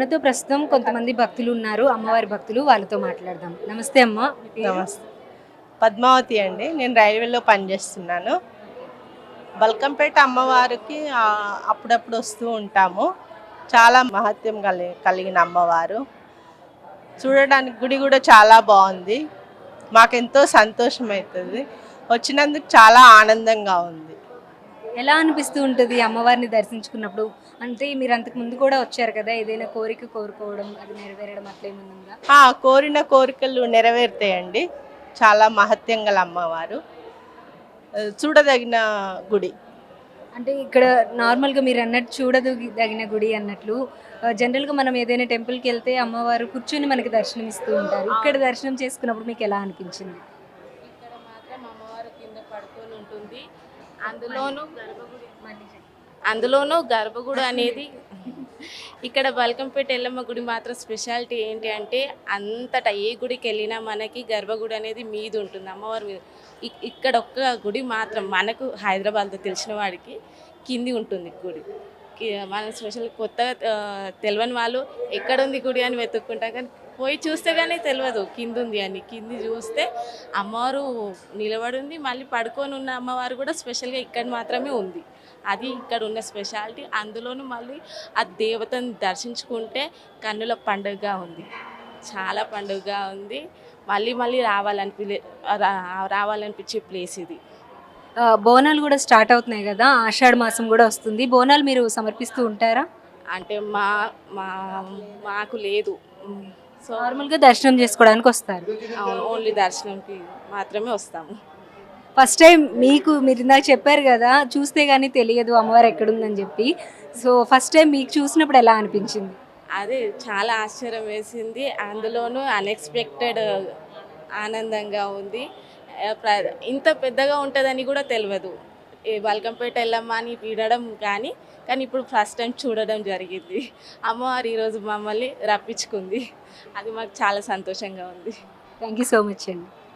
మనతో ప్రస్తుతం కొంతమంది భక్తులు ఉన్నారు, అమ్మవారి భక్తులు. వాళ్ళతో మాట్లాడదాం. నమస్తే అమ్మ. నమస్తే. పద్మావతి అండి. నేను రైల్వేలో పనిచేస్తున్నాను. బల్కంపేట అమ్మవారికి అప్పుడప్పుడు వస్తూ ఉంటాము. చాలా మహత్యం కలిగిన అమ్మవారు. చూడడానికి గుడి కూడా చాలా బాగుంది. మాకెంతో సంతోషం అవుతుంది. వచ్చినందుకు చాలా ఆనందంగా ఉంది. ఎలా అనిపిస్తూ ఉంటుంది అమ్మవారిని దర్శించుకున్నప్పుడు? అంటే మీరు అంతకు ముందు కూడా వచ్చారు కదా, ఏదైనా కోరిక కోరుకోవడం అది నెరవేరడం అట్లా ఏమన్నా? కోరిన కోరికలు నెరవేరుతాయండి. చాలా మహత్యం గల అమ్మవారు, చూడదగిన గుడి. అంటే ఇక్కడ నార్మల్గా మీరు అన్నట్టు చూడదగిన గుడి అన్నట్లు, జనరల్గా మనం ఏదైనా టెంపుల్కి వెళ్తే అమ్మవారు కూర్చొని మనకి దర్శనం ఇస్తూ ఉంటారు. ఇక్కడ దర్శనం చేసుకున్నప్పుడు మీకు ఎలా అనిపించింది? ఇక్కడ మాత్రం అమ్మవారు కింద పడుకొని ఉంటుంది. అందులోనూ గర్భగుడి అనేది ఇక్కడ బల్కంపేట ఎల్లమ్మ గుడి మాత్రం స్పెషాలిటీ ఏంటి అంటే, అంతటా ఏ గుడికి వెళ్ళినా మనకి గర్భగుడి అనేది మీద ఉంటుంది, అమ్మవారి మీద. ఇక్కడ ఒక్క గుడి మాత్రం మనకు హైదరాబాద్లో తెలిసిన వాడికి కింది ఉంటుంది గుడి. మన స్పెషల్ కొత్తగా తెలియని వాళ్ళు ఎక్కడుంది గుడి అని వెతుక్కుంటాం, కానీ పోయి చూస్తే కానీ తెలియదు కింది ఉంది అని. కింది చూస్తే అమ్మవారు నిలబడి ఉంది, మళ్ళీ పడుకొని ఉన్న అమ్మవారు కూడా స్పెషల్గా ఇక్కడ మాత్రమే ఉంది. అది ఇక్కడ ఉన్న స్పెషాలిటీ. అందులోనూ మళ్ళీ ఆ దేవతను దర్శించుకుంటే కన్నుల పండుగగా ఉంది, చాలా పండుగగా ఉంది. మళ్ళీ మళ్ళీ రావాలనిపించే ప్లేస్ ఇది. బోనాలు కూడా స్టార్ట్ అవుతున్నాయి కదా, ఆషాఢ మాసం కూడా వస్తుంది. బోనాలు మీరు సమర్పిస్తూ ఉంటారా? అంటే మాకు లేదు. సో నార్మల్గా దర్శనం చేసుకోవడానికి వస్తారు. ఓన్లీ దర్శనంకి మాత్రమే వస్తాము. ఫస్ట్ టైం మీరు ఇందాక చెప్పారు కదా, చూస్తే కానీ తెలియదు అమ్మవారు ఎక్కడుందని చెప్పి. సో ఫస్ట్ టైం మీకు చూసినప్పుడు ఎలా అనిపించింది? అదే చాలా ఆశ్చర్యం వేసింది. అందులోనూ అన్ఎక్స్పెక్టెడ్ ఆనందంగా ఉంది. ఇంత పెద్దగా ఉంటుందని కూడా తెలియదు. బల్కంపేట ఎల్లమ్మ అని వినడం కానీ ఇప్పుడు ఫస్ట్ టైం చూడడం జరిగింది. అమ్మవారు ఈరోజు మమ్మల్ని రప్పించుకుంది. అది మాకు చాలా సంతోషంగా ఉంది. థ్యాంక్ యూ సో మచ్ అండి.